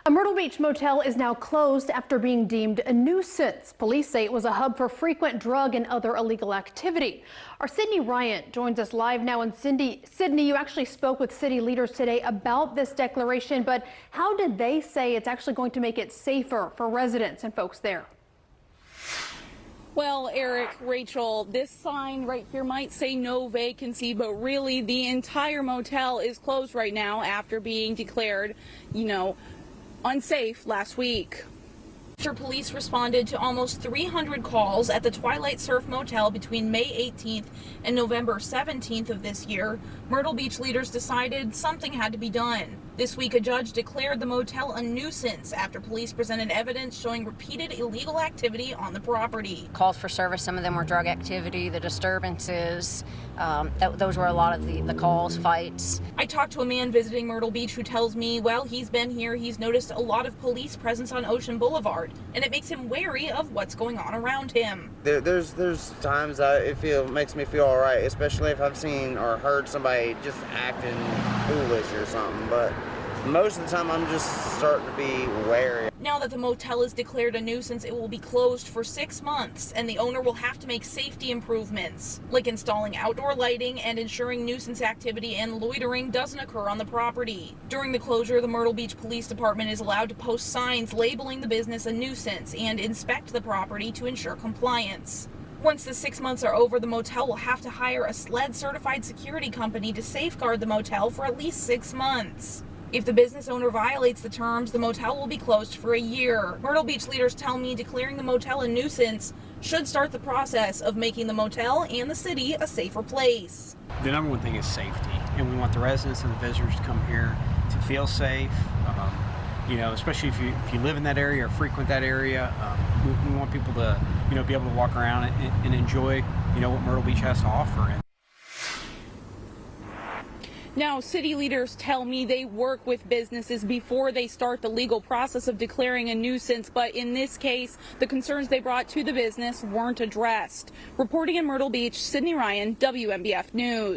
A Myrtle Beach motel is now closed after being deemed a nuisance. Police say it was a hub for frequent drug and other illegal activity. Our Sydney Ryan joins us live now. And Sydney, you actually spoke with city leaders today about this declaration, but how did they say it's actually going to make it safer for residents and folks there? Well, Eric, Rachel, this sign right here might say no vacancy, but really the entire motel is closed right now after being declared, unsafe last week. After police responded to almost 300 calls at the Twilight Surf motel between May 18th and November 17th of this year, Myrtle Beach leaders decided something had to be done. This week, a judge declared the motel a nuisance after police presented evidence showing repeated illegal activity on the property. Calls for service, some of them were drug activity, the disturbances. Those were a lot of the calls, fights. I talked to a man visiting Myrtle Beach who tells me, well, he's been here, he's noticed a lot of police presence on Ocean Boulevard, and it makes him wary of what's going on around him. There's times that it makes me feel all right, especially if I've seen or heard somebody just acting foolish or something, but most of the time I'm just starting to be wary. Now that the motel is declared a nuisance, it will be closed for 6 months, and the owner will have to make safety improvements, like installing outdoor lighting and ensuring nuisance activity and loitering doesn't occur on the property. During the closure, the Myrtle Beach Police Department is allowed to post signs labeling the business a nuisance and inspect the property to ensure compliance. Once the 6 months are over, the motel will have to hire a SLED-certified security company to safeguard the motel for at least 6 months. If the business owner violates the terms, the motel will be closed for a year. Myrtle Beach leaders tell me declaring the motel a nuisance should start the process of making the motel and the city a safer place. The number one thing is safety, and we want the residents and the visitors to come here to feel safe. Especially if you live in that area or frequent that area, we want people to be able to walk around and enjoy what Myrtle Beach has to offer. Now, city leaders tell me they work with businesses before they start the legal process of declaring a nuisance, but in this case, the concerns they brought to the business weren't addressed. Reporting in Myrtle Beach, Sydney Ryan, WMBF News.